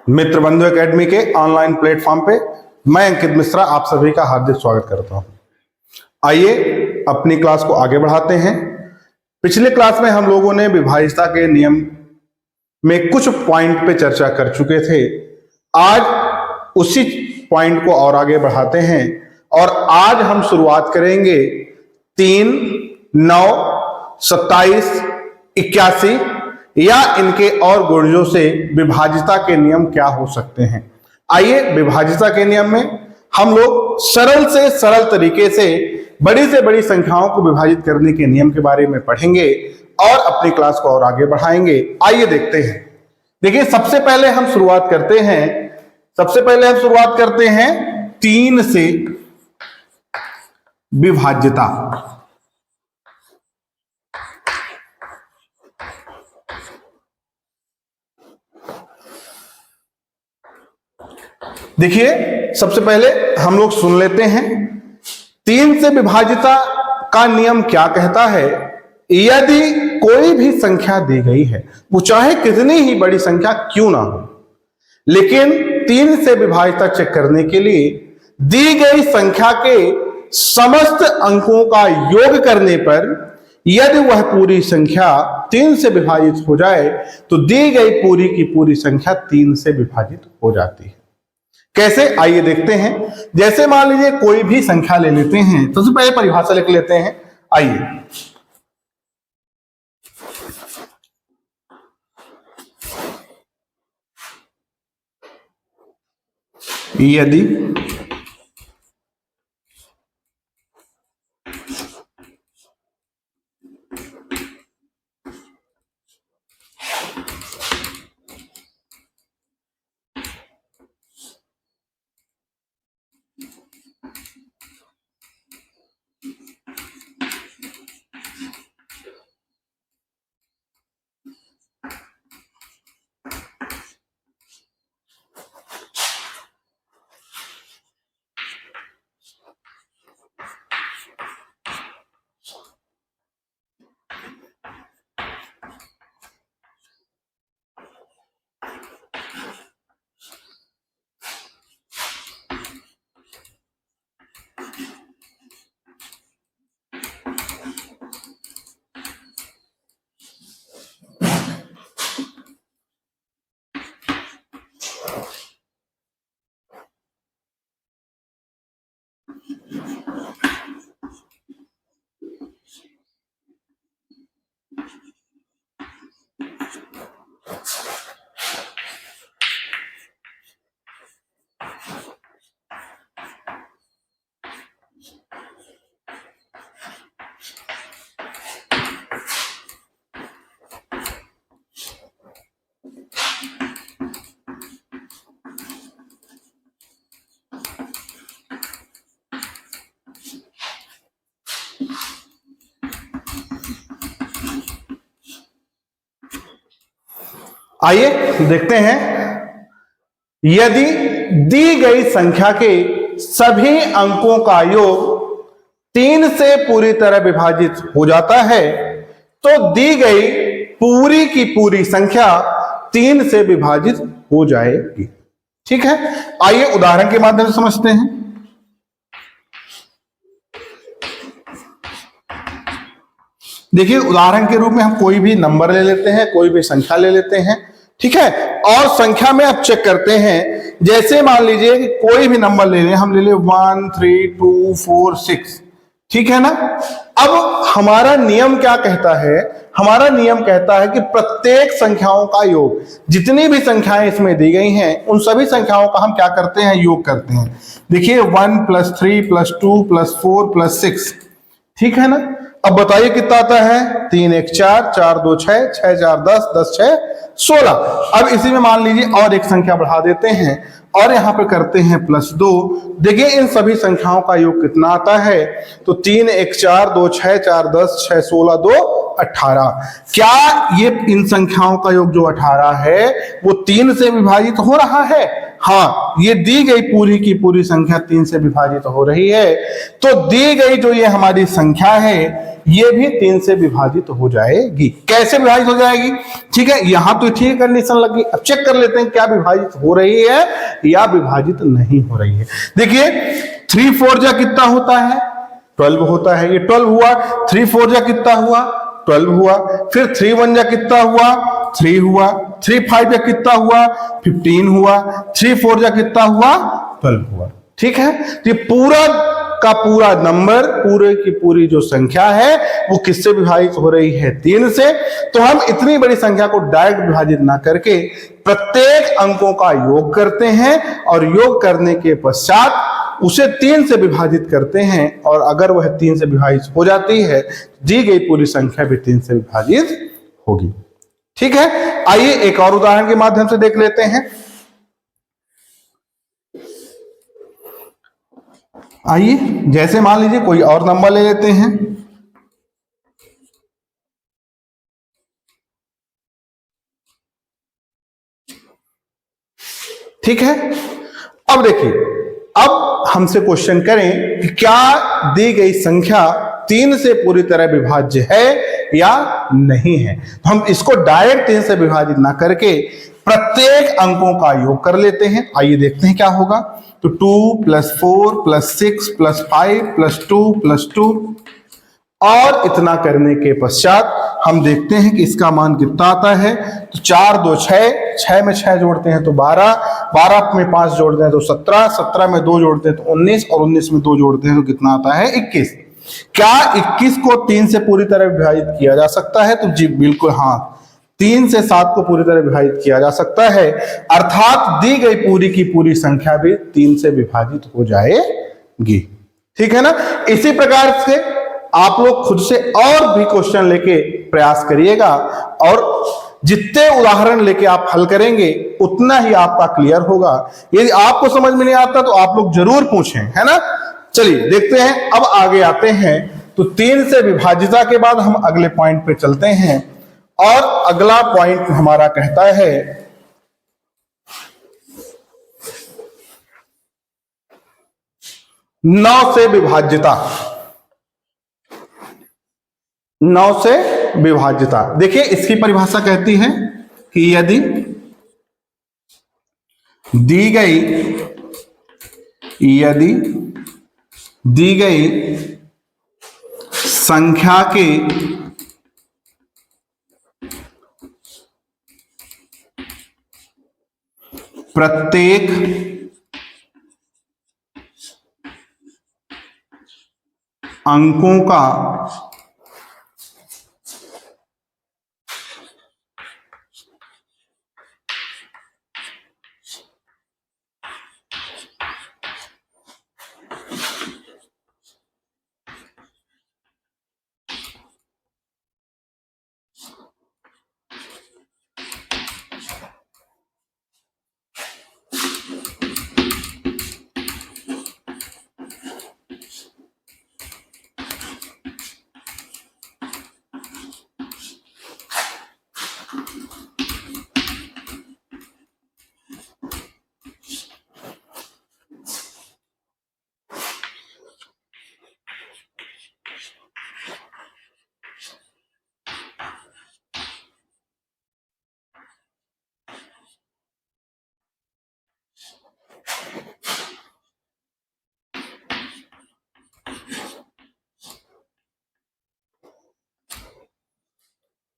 मित्र बंधु एकेडमी के online platform पे मैं अंकित मिश्रा आप सभी का हार्दिक स्वागत करता हूं। आइए अपनी क्लास को आगे बढ़ाते हैं। पिछले क्लास में हम लोगों ने विभाज्यता के नियम में कुछ पॉइंट पे चर्चा कर चुके थे। आज उसी पॉइंट को और आगे बढ़ाते हैं और आज हम शुरुआत करेंगे 3, 9, 27, 81 या इनके और गुणजों से विभाज्यता के नियम क्या हो सकते हैं। आइए विभाज्यता के नियम में हम लोग सरल से सरल तरीके से बड़ी संख्याओं को विभाजित करने के नियम के बारे में पढ़ेंगे और अपनी क्लास को और आगे बढ़ाएंगे। आइए देखते हैं। देखिए सबसे पहले हम शुरुआत करते हैं 3 से विभाज्यता। देखिए सबसे पहले हम लोग सुन लेते हैं 3 से विभाज्यता का नियम क्या कहता है। यदि कोई भी संख्या दी गई है, वो चाहे कितनी ही बड़ी संख्या क्यों ना हो, लेकिन 3 से विभाज्यता चेक करने के लिए दी गई संख्या के समस्त अंकों का योग करने पर यदि वह पूरी संख्या 3 से विभाजित हो जाए तो दी गई पूरी की पूरी संख्या 3 से विभाजित हो जाती है। कैसे, आइए देखते हैं। जैसे मान लीजिए कोई भी संख्या ले लेते हैं, तो सबसे पहले परिभाषा लिख लेते हैं। आइए यदि आइए देखते हैं। यदि दी गई संख्या के सभी अंकों का योग 3 से पूरी तरह विभाजित हो जाता है तो दी गई पूरी की पूरी संख्या 3 से विभाजित हो जाएगी। ठीक है, आइए उदाहरण के माध्यम से समझते हैं। देखिए उदाहरण के रूप में हम कोई भी नंबर ले लेते हैं, कोई भी संख्या ले लेते हैं। ठीक है, और संख्या में अब चेक करते हैं। जैसे मान लीजिए कि कोई भी नंबर ले लें, हम ले लें 1, 3, 2, 4, 6। ठीक है ना। अब हमारा नियम क्या कहता है? हमारा नियम कहता है कि प्रत्येक संख्याओं का योग, जितनी भी संख्याएं इसमें दी गई हैं उन सभी संख्याओं का हम क्या करते हैं? योग करते हैं। देखिए 1 + 3 + 2 + 4 + 6। ठीक है ना। अब बताइए कितना आता है? 3 1 4, 4 2 6, 6 4 10, 10 6 16। अब इसी में मान लीजिए और एक संख्या बढ़ा देते हैं और यहां पे करते हैं +2। देखिए इन सभी संख्याओं का योग कितना आता है? तो 3 1 4, 2 6, 4 10, 6 16, 2 18। क्या ये इन संख्याओं का योग जो 18 है वो 3 से विभाजित हो रहा है? हाँ, ये दी गई पूरी की पूरी संख्या 3 से विभाजित हो रही है, तो दी गई जो ये हमारी संख्या है ये भी 3 से विभाजित हो जाएगी। कैसे विभाजित हो जाएगी? ठीक है, यहां तो ठीक कंडीशन लगी। अब चेक कर लेते हैं क्या विभाजित हो रही है या विभाजित नहीं हो रही है। देखिए 3 4 जा कितना होता है? 12 होता है। ये 12 हुआ। 3 4 जा कितना हुआ? 12 हुआ। फिर 3 1 जा कितना हुआ? 3 हुआ। 3 5 जा कितना हुआ? 15 हुआ। 3 4 जा कितना हुआ? 12 हुआ। ठीक है, तो ये पूरा का पूरा नंबर, पूरे की पूरी जो संख्या है वो किससे विभाजित हो रही है? 3 से। तो हम इतनी बड़ी संख्या को डायरेक्ट विभाजित ना करके प्रत्येक अंकों का योग करते हैं और योग करने के पश्चात उसे 3 से विभाजित करते हैं, और अगर वह 3 से विभाजित हो जाती है दी गई पूरी संख्या भी 3 से विभाजित होगी। ठीक है, आइए एक और उदाहरण के माध्यम से देख लेते हैं। आइए, जैसे मान लीजिए कोई और नंबर ले लेते हैं। ठीक है, अब देखिए, अब हमसे क्वेश्चन करें कि क्या दी गई संख्या 3 से पूरी तरह विभाज्य है या नहीं है। तो हम इसको डायरेक्ट 3 से विभाजित ना करके प्रत्येक अंकों का योग कर लेते हैं। आइए देखते हैं क्या होगा। तो 2 + 4 + 6 + 5 + 2 + 2, और इतना करने के पश्चात हम देखते हैं कि इसका मान कितना आता है। तो 4 2 6, 6 में 6 जोड़ते हैं तो 12, 12 में 5 जोड़ते हैं तो 17, 17 में 2 जोड़ते हैं तो 19, और 19 में 2 जोड़ते हैं तो कितना आता है? 21। क्या 21 को 3 से पूरी तरह विभाजित किया जा सकता है? तो जी बिल्कुल हाँ, 3 से 7 को पूरी तरह विभाजित किया जा सकता है, अर्थात दी गई पूरी की पूरी संख्या भी 3 से विभाजित हो जाएगी। ठीक है ना। इसी प्रकार से आप लोग खुद से और भी क्वेश्चन लेके प्रयास करिएगा, और जितने उदाहरण लेके आप हल करेंगे उतना ही आपका क्लियर होगा। यदि आपको समझ में नहीं आता तो आप लोग जरूर पूछें, है ना। चलिए देखते हैं, अब आगे आते हैं। तो 3 से विभाजिता के बाद हम अगले पॉइंट पे चलते हैं, और अगला पॉइंट हमारा कहता है 9 से विभाज्यता। 9 से विभाज्यता, देखिए इसकी परिभाषा कहती है कि यदि दी गई संख्या के प्रत्येक अंकों का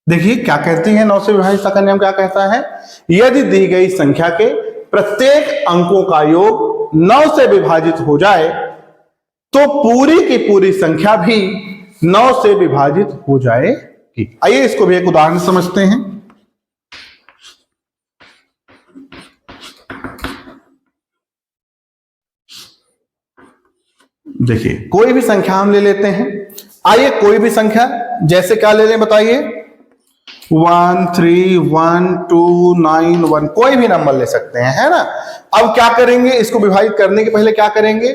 देखिए क्या कहती है 9 से विभाजित का नियम क्या कहता है। यदि दी गई संख्या के प्रत्येक अंकों का योग 9 से विभाजित हो जाए तो पूरी की पूरी संख्या भी 9 से विभाजित हो जाएगी। आइए इसको भी एक उदाहरण समझते हैं। देखिए कोई भी संख्या हम ले लेते हैं। आइए कोई भी संख्या, जैसे क्या ले लें बताइए, 1 3 1 2 9 1, कोई भी नंबर ले सकते हैं, है ना। अब क्या करेंगे, इसको विभाजित करने के पहले क्या करेंगे,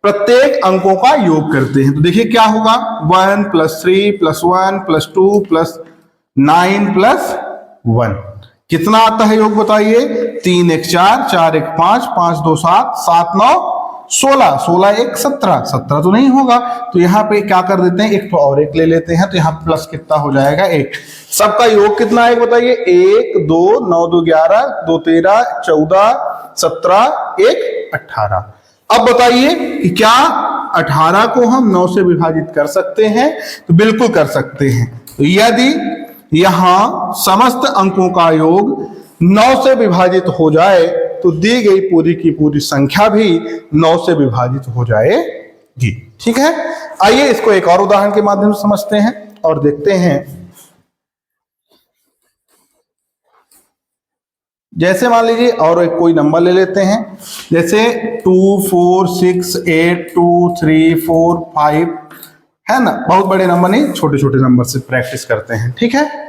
प्रत्येक अंकों का योग करते हैं। तो देखिए क्या होगा, 1 + 3 + 1 + 2 + 9 + 1, कितना आता है योग बताइए, 3 1 4, 4 1 5, 5 2 7, 7 9 16, 16 1 17, 17 तो नहीं होगा, तो यहाँ पे क्या कर देते हैं, एक तो और एक ले लेते हैं, तो यहाँ प्लस कितना हो जाएगा 1। सबका योग कितना है बताइए, 1 2 9 2 11, 2 13, 14 17, 1 18। अब बताइए कि क्या 18 को हम 9 से विभाजित कर सकते हैं, तो बिल्कुल कर सकते हैं। तो यदि यहां समस्त अंकों का योग 9 से विभाजित हो जाए तो दी गई पूरी की पूरी संख्या भी 9 से विभाजित हो जाएगी। ठीक है, आइए इसको एक और उदाहरण के माध्यम से समझते हैं और देखते हैं। जैसे मान लीजिए और एक कोई नंबर ले लेते हैं, जैसे 2 4 6 8 2 3 4 5, है ना, बहुत बड़े नंबर नहीं, छोटे छोटे नंबर से प्रैक्टिस करते हैं। ठीक है,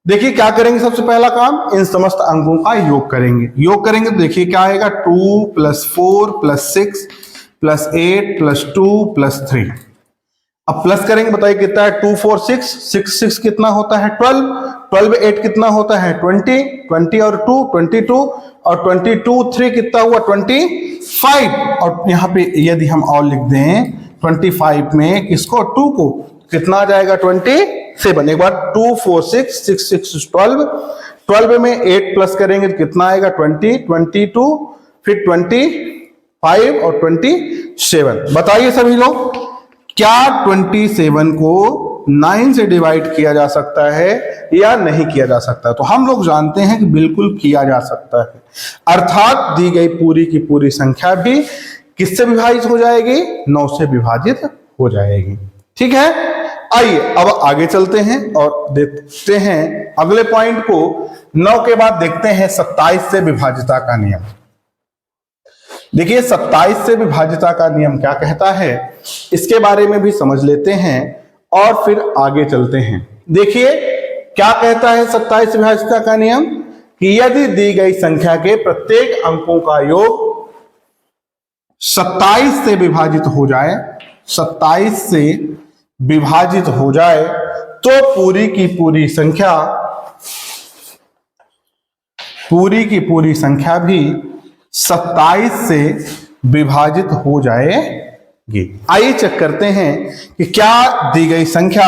देखिए क्या करेंगे, सबसे पहला काम इन समस्त अंकों का योग करेंगे। योग करेंगे तो देखिए क्या आएगा, 2 + 4 + 6 + 8 + 2 + 3। अब प्लस करेंगे, बताइए कितना है, 2 4 6, 6 6 कितना होता है 12, 12 8 कितना होता है 20, 20 और 2 22, और 22 3 कितना हुआ 25, और यहाँ पे यदि हम और लिख दें 25 में किसको, 2 को, कितना आ जाएगा 27। एक बार 2 4 6 6 6 12, 12 में 8 प्लस करेंगे तो कितना आएगा 20, 22, फिर 25 और 27। बताइए सभी लोग, क्या 27 को 9 से डिवाइड किया जा सकता है या नहीं किया जा सकता? तो हम लोग जानते हैं कि बिल्कुल किया जा सकता है, अर्थात दी गई पूरी की पूरी संख्या भी किससे विभाजित हो जाएगी, 9 से विभाजित हो जाएगी। ठीक है, आइए अब आगे चलते हैं और देखते हैं अगले पॉइंट को। 9 के बाद देखते हैं 27 से विभाजिता का नियम। देखिए 27 से विभाजिता का नियम क्या कहता है, इसके बारे में भी समझ लेते हैं और फिर आगे चलते हैं। देखिए क्या कहता है 27 से विभाजिता का नियम, कि यदि दी गई संख्या के प्रत्येक अंकों का योग 27 से विभाजित हो जाए, 27 से विभाजित हो जाए, तो पूरी की पूरी संख्या भी 27 से विभाजित हो जाएगी। आइए चेक करते हैं कि क्या दी गई संख्या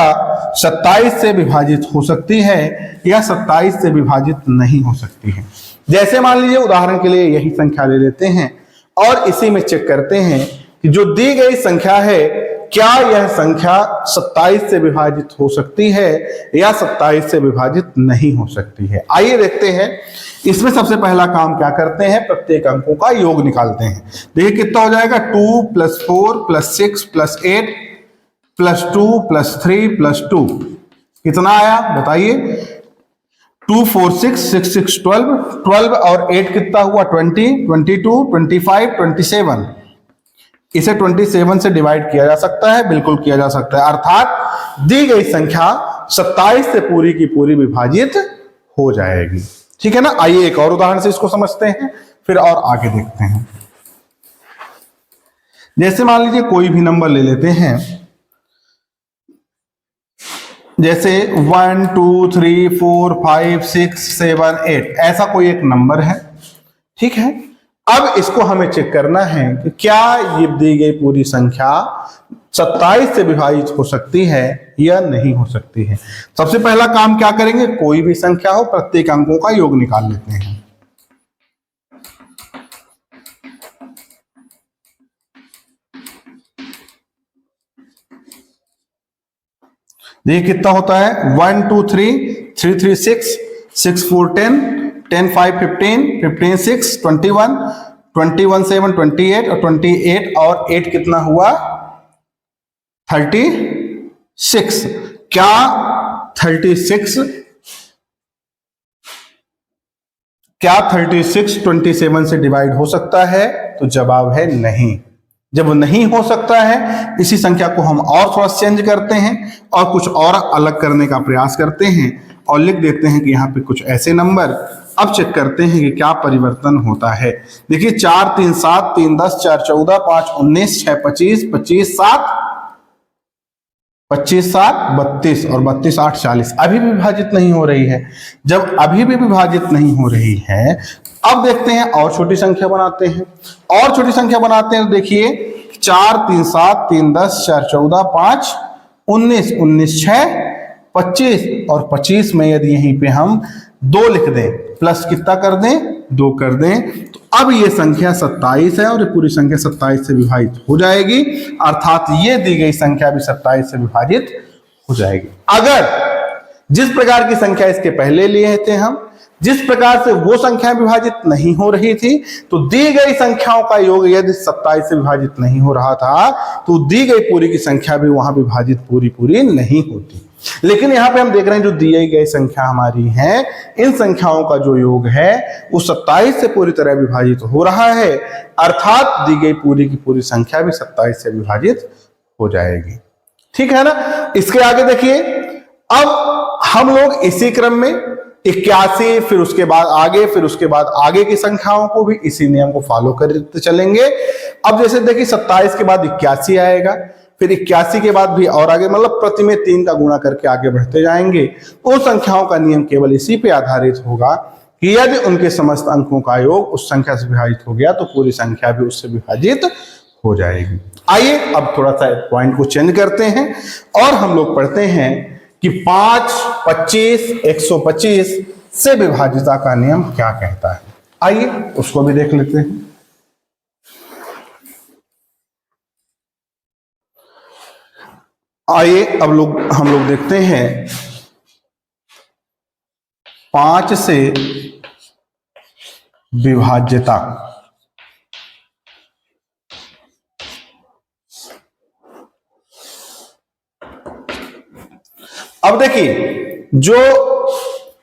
27 से विभाजित हो सकती है या 27 से विभाजित नहीं हो सकती है। जैसे मान लीजिए उदाहरण के लिए यही संख्या ले लेते हैं और इसी में चेक करते हैं कि जो दी गई संख्या है क्या यह संख्या 27 से विभाजित हो सकती है या 27 से विभाजित नहीं हो सकती है। आइए देखते हैं। इसमें सबसे पहला काम क्या करते हैं, प्रत्येक अंकों का योग निकालते हैं। देखिए कितना हो जाएगा, 2 + 4 + 6 + 8 + 2 + 3 + 2 कितना आया बताइए, 2 4 6 6 6 12, 12 और 8 कितना हुआ 20, 22 25 27। इसे 27 से डिवाइड किया जा सकता है, बिल्कुल किया जा सकता है, अर्थात दी गई संख्या 27 से पूरी की पूरी विभाजित हो जाएगी। ठीक है ना, आइए एक और उदाहरण से इसको समझते हैं फिर और आगे देखते हैं। जैसे मान लीजिए कोई भी नंबर ले लेते हैं, जैसे 1 2 3 4 5 6 7 8, ऐसा कोई एक नंबर है। ठीक है, अब इसको हमें चेक करना है कि क्या ये दी गई पूरी संख्या 27 से विभाजित हो सकती है या नहीं हो सकती है। सबसे पहला काम क्या करेंगे, कोई भी संख्या हो प्रत्येक अंकों का योग निकाल लेते हैं। देखिए कितना होता है, 1 2 3 3 3 6 6 4 10 10 5 15 15 6 21 21 7 28 और 28 और 8 कितना हुआ 36। क्या 36 27 से डिवाइड हो सकता है? तो जवाब है नहीं। जब नहीं हो सकता है, इसी संख्या को हम और थोड़ा चेंज करते हैं और कुछ और अलग करने का प्रयास करते हैं और लिख देते हैं कि यहाँ पे कुछ ऐसे नंबर। अब चेक करते हैं कि क्या परिवर्तन होता है। देखिए 4 3 7 3 10 4 14 5 19 6 25 25 7 25 7 32 और 32 8 40 अभी भी विभाजित नहीं हो रही है। जब अभी भी विभाजित नहीं हो रही है, अब देखते हैं और छोटी संख्या बनाते हैं, और छोटी संख्या बनाते हैं तो देखिए 4 3 7 3 10 4 14 5 19 19 6 25 और 25 में यदि यहीं पे हम 2 लिख दें प्लस कितना कर दें 2 कर दें, तो अब ये संख्या 27 है और ये पूरी संख्या 27 से विभाजित हो जाएगी, अर्थात ये दी गई संख्या भी 27 से विभाजित हो जाएगी। अगर जिस प्रकार की संख्या इसके पहले लिए थे हम, जिस प्रकार से वो संख्या विभाजित नहीं हो रही थी, तो दी गई संख्याओं का योग यदि 27 से विभाजित नहीं हो रहा था तो दी गई पूरी की संख्या भी वहां विभाजित पूरी नहीं होती। लेकिन यहां पे हम देख रहे हैं जो दी गई संख्या हमारी है, इन संख्याओं का जो योग है वो 27 से पूरी तरह विभाजित हो रहा है, अर्थात दी गई पूरी की पूरी संख्या भी 27 से विभाजित हो जाएगी। ठीक है ना। इसके आगे देखिए, अब हम लोग इसी क्रम में 81 फिर उसके बाद आगे, फिर उसके बाद आगे की संख्याओं को भी इसी नियम को फॉलो करते चलेंगे। अब जैसे देखिए 27 के बाद 81 आएगा, फिर 81 के बाद भी और आगे, मतलब प्रति में 3 का गुणा करके आगे बढ़ते जाएंगे। उन संख्याओं का नियम केवल इसी पे आधारित होगा कि यदि उनके समस्त अंकों का योग उस संख्या से विभाजित हो गया तो पूरी संख्या भी उससे विभाजित हो जाएगी। आइए अब थोड़ा सा पॉइंट को चेंज करते हैं और हम लोग पढ़ते हैं कि 5, 25, 125 से विभाजिता का नियम क्या कहता है। आइए उसको भी देख लेते हैं। आइए अब हम लोग देखते हैं 5 से विभाज्यता। अब देखिए, जो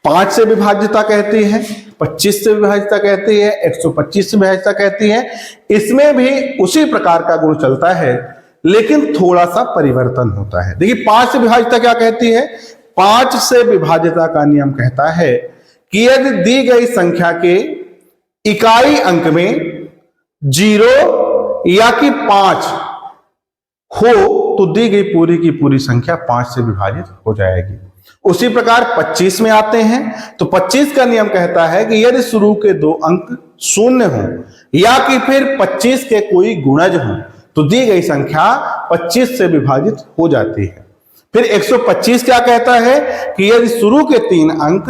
5 से विभाज्यता कहती है, 25 से विभाज्यता कहती है, 125 से विभाज्यता कहती है, इसमें भी उसी प्रकार का गुण चलता है, लेकिन थोड़ा सा परिवर्तन होता है। देखिए 5 से विभाज्यता क्या कहती है, 5 से विभाज्यता का नियम कहता है कि यदि दी गई संख्या के इकाई अंक में 0 या कि 5 हो तो दी गई पूरी की पूरी संख्या 5 से विभाजित हो जाएगी। उसी प्रकार 25 में आते हैं तो 25 का नियम कहता है कि यदि शुरू के 2 अंक 0 हो या कि फिर 25 के कोई गुणज हो तो दी गई संख्या 25 से विभाजित हो जाती है। फिर 125 क्या कहता है कि यदि शुरू के 3 अंक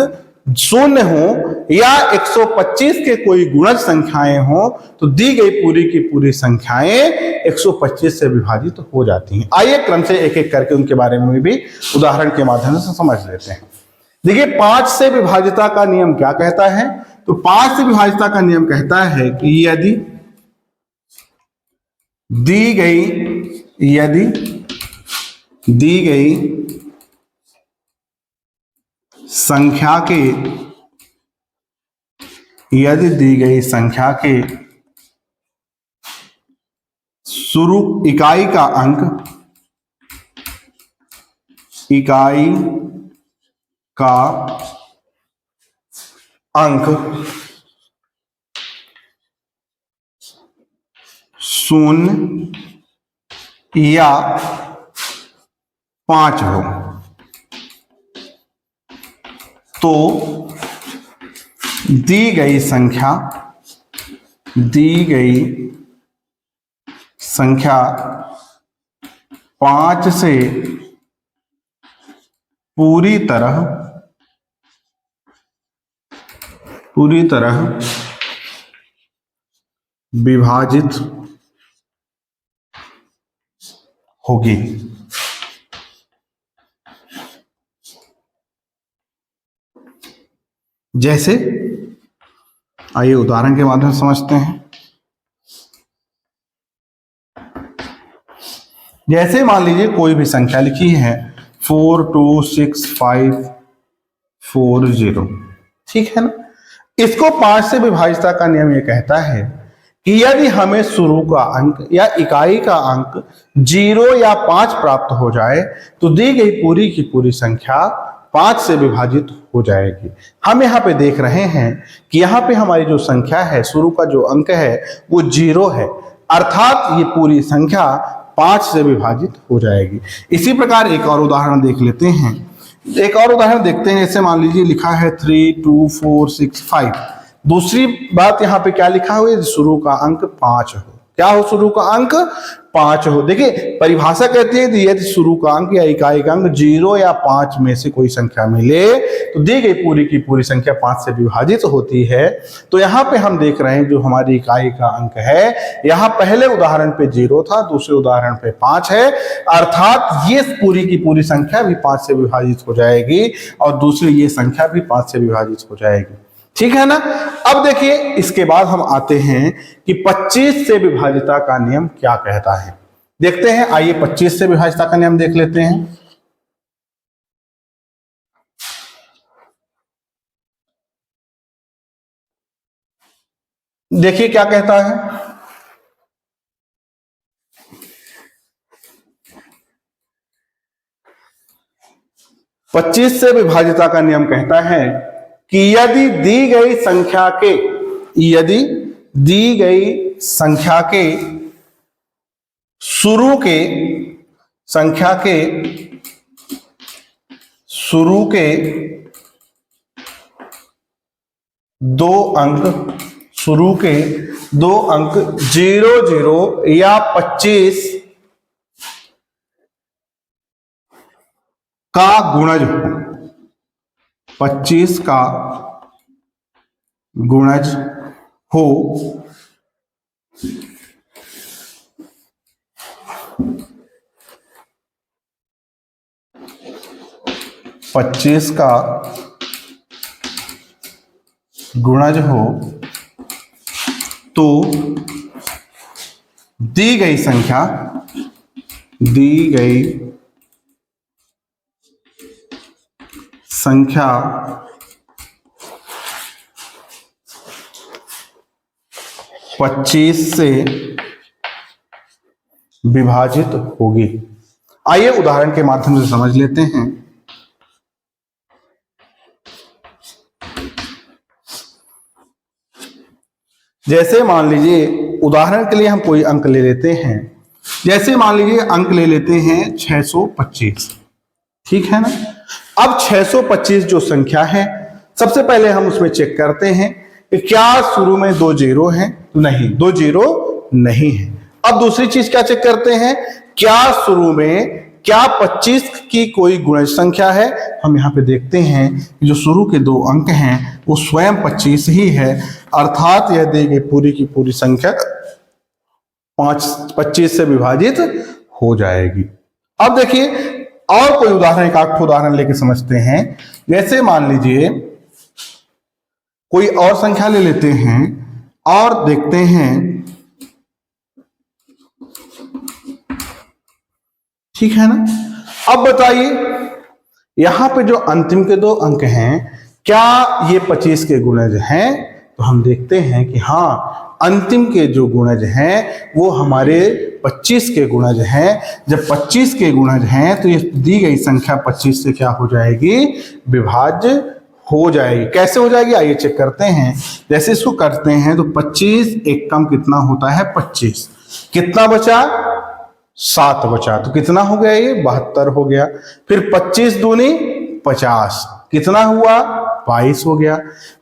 0 हो या 125 के कोई गुणज संख्याएं हो तो दी गई पूरी की पूरी संख्याएं 125 से विभाजित हो जाती हैं। आइए क्रम से एक एक करके उनके बारे में भी उदाहरण के माध्यम से समझ लेते हैं। देखिए 5 से विभाजिता का नियम क्या कहता है, तो 5 से विभाजिता का नियम कहता है कि यदि दी गई संख्या के शुरू इकाई का अंक 0 या 5 हो तो दी गई संख्या 5 से पूरी तरह विभाजित होगी। जैसे आइए उदाहरण के माध्यम से समझते हैं। जैसे मान लीजिए कोई भी संख्या लिखी है 4265540, ठीक है ना। इसको 5 से विभाजिता का नियम ये कहता है कि यदि हमें शुरू का अंक या इकाई का अंक 0 या 5 प्राप्त हो जाए तो दी गई पूरी की पूरी संख्या 5 से विभाजित हो जाएगी। हम यहाँ पे देख रहे हैं कि यहाँ पे हमारी जो संख्या है, शुरू का जो अंक है वो 0 है, अर्थात ये पूरी संख्या 5 से विभाजित हो जाएगी। इसी प्रकार एक और उदाहरण देख लेते हैं। एक और उदाहरण देखते हैं। जैसे मान लीजिए लिखा है 32465, दूसरी बात यहाँ पे क्या लिखा हुआ है, शुरू का अंक 5 हो। क्या हो, शुरू का अंक 5 हो। देखिए परिभाषा कहती है कि यदि शुरू का अंक या इकाई का अंक 0 या 5 में से कोई संख्या मिले तो दी गई पूरी की पूरी संख्या 5 से विभाजित होती है। तो यहाँ पे हम देख रहे हैं जो हमारी इकाई का अंक है, यहाँ पहले उदाहरण पे 0 था, दूसरे उदाहरण पे 5 है, अर्थात ये पूरी की पूरी संख्या भी 5 से विभाजित हो जाएगी और दूसरी ये संख्या भी 5 से विभाजित हो जाएगी। ठीक है ना। अब देखिए इसके बाद हम आते हैं कि 25 से विभाजिता का नियम क्या कहता है। देखते हैं, आइए 25 से विभाजिता का नियम देख लेते हैं। देखिए क्या कहता है, पच्चीस से विभाजिता का नियम कहता है कि यदि दी गई संख्या के शुरू के दो अंक 0 0 या 25 का गुणज हो, 25 का गुणज हो तो दी गई संख्या 25 से विभाजित होगी। आइए उदाहरण के माध्यम से समझ लेते हैं। जैसे मान लीजिए उदाहरण के लिए हम कोई अंक ले लेते हैं, जैसे मान लीजिए अंक ले लेते हैं 625। ठीक है ना। अब 625 जो संख्या है, सबसे पहले हम उसमें चेक करते हैं कि क्या शुरू में 2 0 हैं, नहीं 2 0 नहीं है। अब दूसरी चीज क्या चेक करते हैं, क्या शुरू में क्या 25 की कोई गुणज संख्या है। हम यहाँ पे देखते हैं कि जो शुरू के 2 अंक हैं वो स्वयं 25 ही है, अर्थात यह दी गई पूरी की पूरी संख्या 25 से विभाजित हो जाएगी। अब देखिए और कोई उदाहरण, एक आठ उदाहरण लेके समझते हैं। जैसे मान लीजिए कोई और संख्या ले लेते हैं और देखते हैं, ठीक है ना। अब बताइए यहां पे जो अंतिम के 2 अंक हैं क्या ये 25 के गुणज हैं, तो हम देखते हैं कि हाँ अंतिम के जो गुणज हैं वो हमारे 25 के गुणज हैं। जब 25 के गुणज हैं तो ये दी गई संख्या 25 से क्या हो जाएगी, विभाज्य हो जाएगी। कैसे हो जाएगी आइए चेक करते हैं। जैसे इसको करते हैं तो 25 एक कम कितना होता है 25, कितना बचा 7 बचा, तो कितना हो गया ये 72 हो गया। फिर 25 दूनी 50, कितना हुआ 22 हो गया।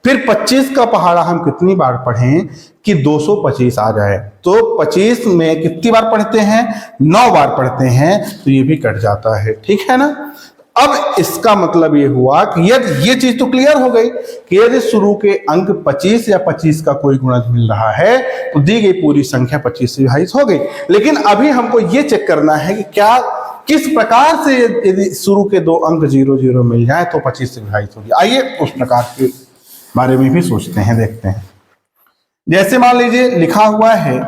फिर 25 का पहाड़ा हम कितनी बार पढ़ें कि 225 आ जाए, तो 25 में कितनी बार पढ़ते हैं 9 बार पढ़ते हैं, तो ये भी कट जाता है। ठीक है ना। अब इसका मतलब ये हुआ कि यदि ये चीज तो क्लियर हो गई कि यदि शुरू के अंक 25 या 25 का कोई गुणज मिल रहा है तो दी गई पूरी संख्या 25 से विभाजित हो गई। लेकिन अभी हमको ये चेक करना है कि क्या किस प्रकार से यदि शुरू के 2 अंक 0 0 मिल जाए तो 25 से विभाजित होगी। आइए उस प्रकार के बारे में भी सोचते हैं, देखते हैं। जैसे मान लीजिए लिखा हुआ है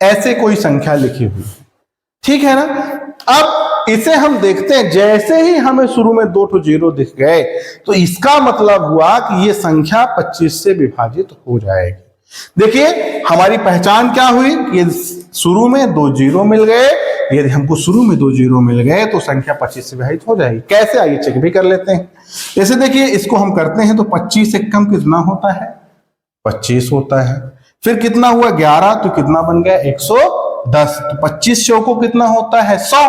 ऐसे कोई संख्या लिखी हुई, ठीक है ना। अब इसे हम देखते हैं, जैसे ही हमें शुरू में 2 0 दिख गए तो इसका मतलब हुआ कि ये संख्या 25 से विभाजित हो जाएगी। देखिए हमारी पहचान क्या हुई, ये शुरू में 2 0 मिल गए। यदि हमको शुरू में 2 0 मिल गए तो संख्या 25 से विभाजित हो जाएगी। कैसे आइए चेक भी कर लेते हैं। जैसे देखिए इसको हम करते हैं तो 25 से कम कितना होता है 25 होता है। फिर कितना हुआ 11, तो कितना बन गया 110। तो 25 चौको कितना होता है 100,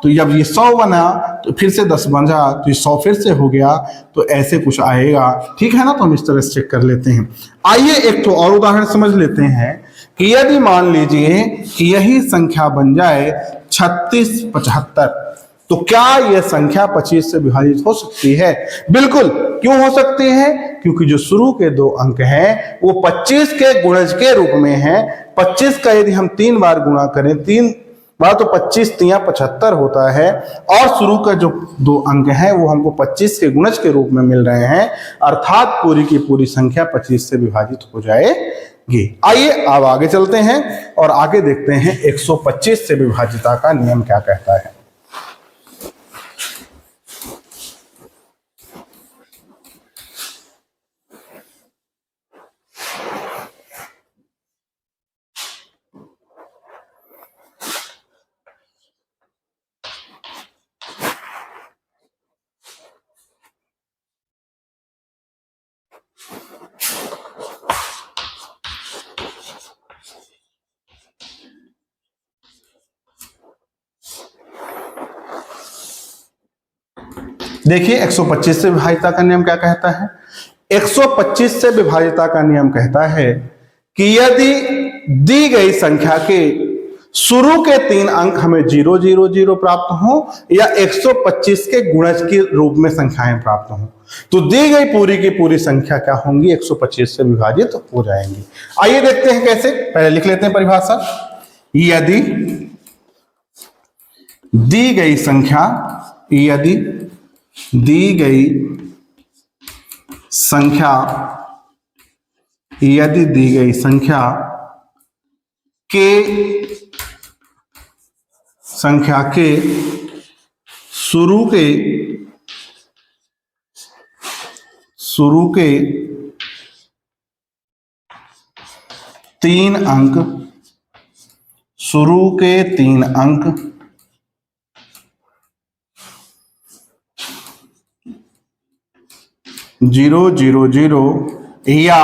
तो जब ये 100 बना तो फिर से 10 बना तो ये 100 फिर से हो गया, तो ऐसे कुछ आएगा। ठीक है ना, तो हम इस तरह से चेक कर लेते हैं। आइए एक तो और उदाहरण समझ लेते हैं कि यदि मान लीजिए कि यही संख्या बन जाए 3675, तो क्या यह संख्या 25 से विभाजित हो सकती है? बिल्कुल। क्यों हो सकती है? क्योंकि जो शुरू के 2 अंक हैं वो 25 के गुणज के रूप में हैं। 25 का यदि हम 3 बार गुणा करें, 3 बार तो 25 3 75 होता है, और शुरू का जो 2 अंक हैं वो हमको 25 के गुणज के रूप में मिल रहे हैं, अर्थात पूरी की पूरी संख्या 25 से विभाजित हो जाएगी। आइए अब आगे चलते हैं और आगे देखते हैं 125 से विभाजिता का नियम क्या कहता है। देखिए 125 से विभाजिता का नियम क्या कहता है। 125 से विभाजिता का नियम कहता है कि यदि दी गई संख्या के शुरू के 3 अंक हमें 0 0 0 प्राप्त हो या 125 के गुणज के रूप में संख्याएं प्राप्त हो, तो दी गई पूरी की पूरी संख्या क्या होंगी? 125 से विभाजित हो जाएंगी। आइए देखते हैं कैसे। पहले लिख लेते हैं परिभाषा। यदि दी गई संख्या, यदि दी गई संख्या, यदि दी गई संख्या के शुरू के 3 अंक, शुरू के 3 अंक 0 0 0 या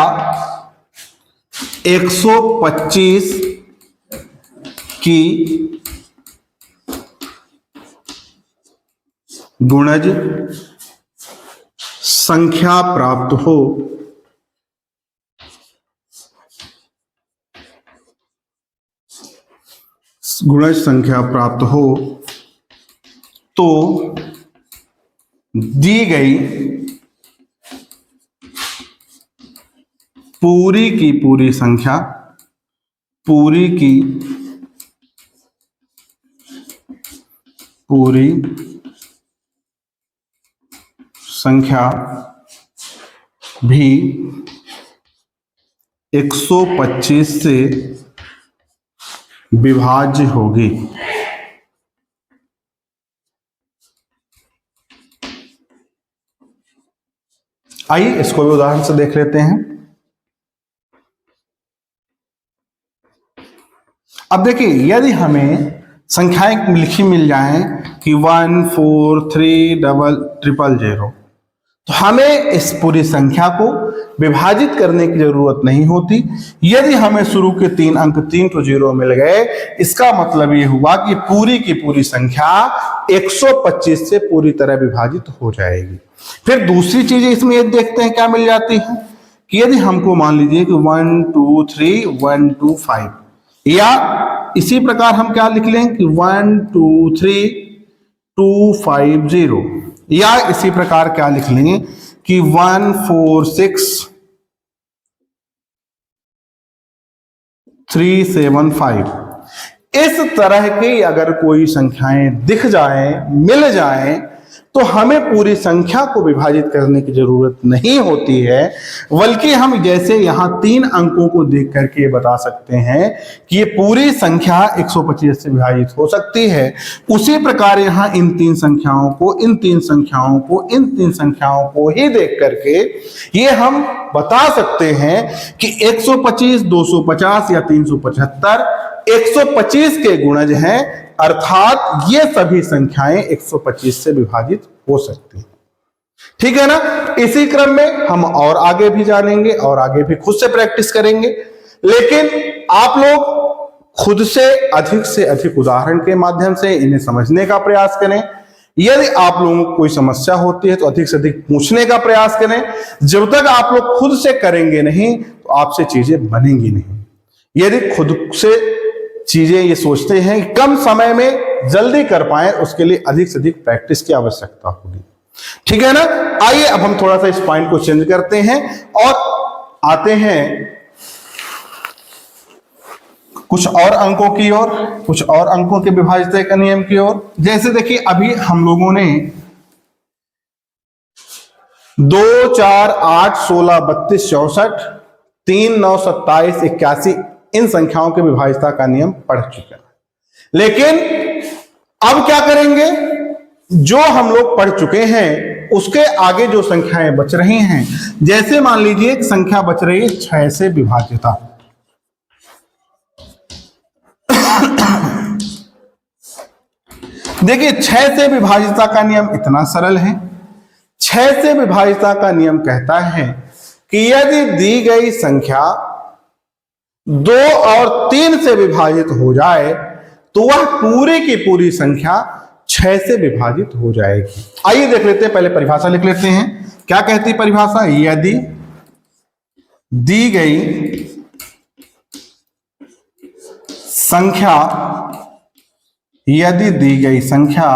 125 की गुणज संख्या प्राप्त हो, गुणज संख्या प्राप्त हो, तो दी गई पूरी की पूरी संख्या, पूरी की पूरी संख्या भी 125 से विभाज्य होगी। आइए इसको भी उदाहरण से देख लेते हैं। अब देखिए, यदि हमें संख्याएं लिखी मिल जाएं कि 1 4 3 0 0 0, तो हमें इस पूरी संख्या को विभाजित करने की जरूरत नहीं होती। यदि हमें शुरू के 3 अंक 3 तो 0 मिल गए, इसका मतलब ये हुआ कि पूरी की पूरी संख्या 125 से पूरी तरह विभाजित हो जाएगी। फिर दूसरी चीज इसमें ये देखते हैं क्या मिल जाती है कि यदि हमको मान लीजिए कि 1 2 3 1 2 5, या इसी प्रकार हम क्या लिख लें कि 1 2 3 2 5 0, या इसी प्रकार क्या लिख लेंगे कि 1 4 6 3 7 5। इस तरह की अगर कोई संख्याएं दिख जाएं, मिल जाएं, तो हमें पूरी संख्या को विभाजित करने की जरूरत नहीं होती है, बल्कि हम जैसे यहां 3 अंकों को देख करके बता सकते हैं कि ये पूरी संख्या 125 से विभाजित हो सकती है। उसी प्रकार यहां इन 3 संख्याओं को, इन 3 संख्याओं को, इन 3 संख्याओं को ही देख करके ये हम बता सकते हैं कि 125 250 या 375 125 के गुणज हैं, अर्थात ये सभी संख्याएं 125 से विभाजित हो सकती हैं। ठीक है ना। इसी क्रम में हम और आगे भी जानेंगे और आगे भी खुद से प्रैक्टिस करेंगे, लेकिन आप लोग खुद से अधिक उदाहरण के माध्यम से इन्हें समझने का प्रयास करें। यदि आप लोगों को कोई समस्या होती है तो अधिक से अधिक पूछने का प्रयास करें। जब तक आप लोग खुद से करेंगे नहीं तो आपसे चीजें बनेंगी नहीं। यदि खुद से चीजें ये सोचते हैं कि कम समय में जल्दी कर पाए, उसके लिए अधिक से अधिक प्रैक्टिस की आवश्यकता होगी। ठीक है ना। आइए अब हम थोड़ा सा इस पॉइंट को चेंज करते हैं और आते हैं कुछ और अंकों की ओर, कुछ और अंकों के विभाज्यता का नियम की ओर। जैसे देखिए अभी हम लोगों ने 2, 4, 8, 16, 32, 64, 3, 9, 27, 81 इन संख्याओं के विभाज्यता का नियम पढ़ चुके हैं। लेकिन अब क्या करेंगे, जो हम लोग पढ़ चुके हैं उसके आगे जो संख्याएं बच रही हैं, जैसे मान लीजिए एक संख्या बच रही है 6 से विभाज्यता। देखिए 6 से विभाज्यता का नियम इतना सरल है। 6 से विभाज्यता का नियम कहता है कि यदि दी गई संख्या 2 और 3 से विभाजित हो जाए तो वह पूरी की पूरी संख्या 6 से विभाजित हो जाएगी। आइए देख लेते हैं, पहले परिभाषा लिख लेते हैं। क्या कहती परिभाषा, यदि दी गई संख्या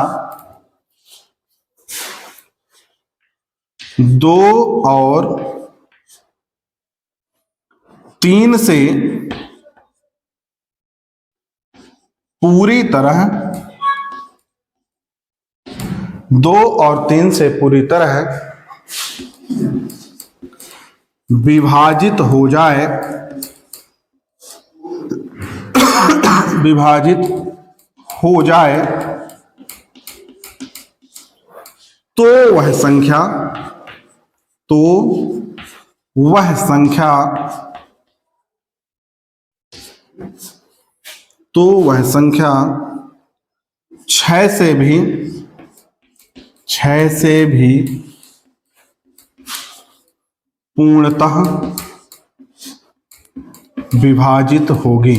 2 और 3 से पूरी तरह 2 और 3 से पूरी तरह विभाजित हो जाए, तो वह संख्या 6 से भी पूर्णतः विभाजित होगी।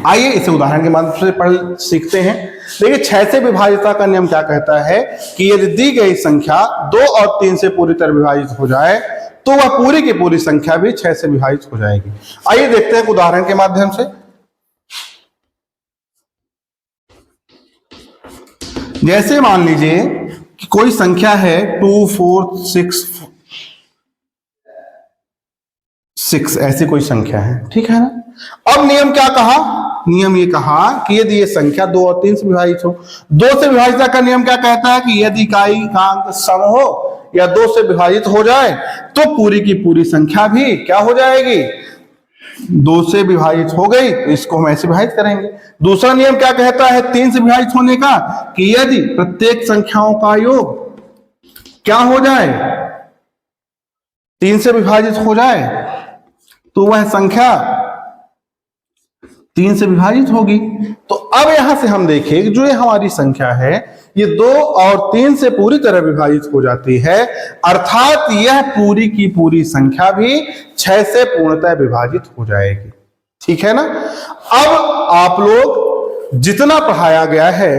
आइए इसे उदाहरण के माध्यम से पढ़ सीखते हैं। देखिए 6 से विभाज्यता का नियम क्या कहता है कि यदि दी गई संख्या 2 और 3 से पूरी तरह विभाजित हो जाए तो वह पूरी की पूरी संख्या भी 6 से विभाजित हो जाएगी। आइए देखते हैं एक उदाहरण के माध्यम से। जैसे मान लीजिए कि कोई संख्या है 2, 4, 6, ऐसी कोई संख्या है, ठीक है ना। अब नियम क्या कहा, नियम ये कहा कि यदि ये संख्या 2 और 3 से विभाजित हो, 2 से विभाजित का नियम क्या कहता है कि यदि इकाई का अंक सम हो या 2 से विभाजित हो जाए तो पूरी की पूरी संख्या भी क्या हो जाएगी, 2 से विभाजित हो गई तो इसको हम ऐसे विभाजित करेंगे। दूसरा नियम क्या कहता है 3 से विभाजित होने का कि यदि प्रत्येक संख्याओं का योग क्या हो जाए, 3 से विभाजित हो जाए तो वह संख्या 3 से विभाजित होगी। तो अब यहां से हम देखें कि जो ये हमारी संख्या है ये 2 और 3 से पूरी तरह विभाजित हो जाती है, अर्थात यह पूरी की पूरी संख्या भी 6 से पूर्णतः विभाजित हो जाएगी। ठीक है ना। अब आप लोग जितना पढ़ाया गया है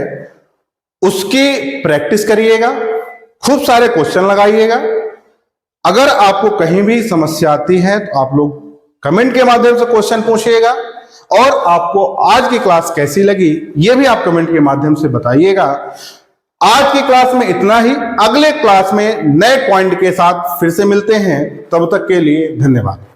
उसकी प्रैक्टिस करिएगा, खूब सारे क्वेश्चन लगाइएगा। अगर आपको कहीं भी समस्या आती है तो आप लोग कमेंट के माध्यम से क्वेश्चन पूछिएगा, और आपको आज की क्लास कैसी लगी ये भी आप कमेंट के माध्यम से बताइएगा। आज की क्लास में इतना ही, अगले क्लास में नए पॉइंट के साथ फिर से मिलते हैं, तब तक के लिए धन्यवाद।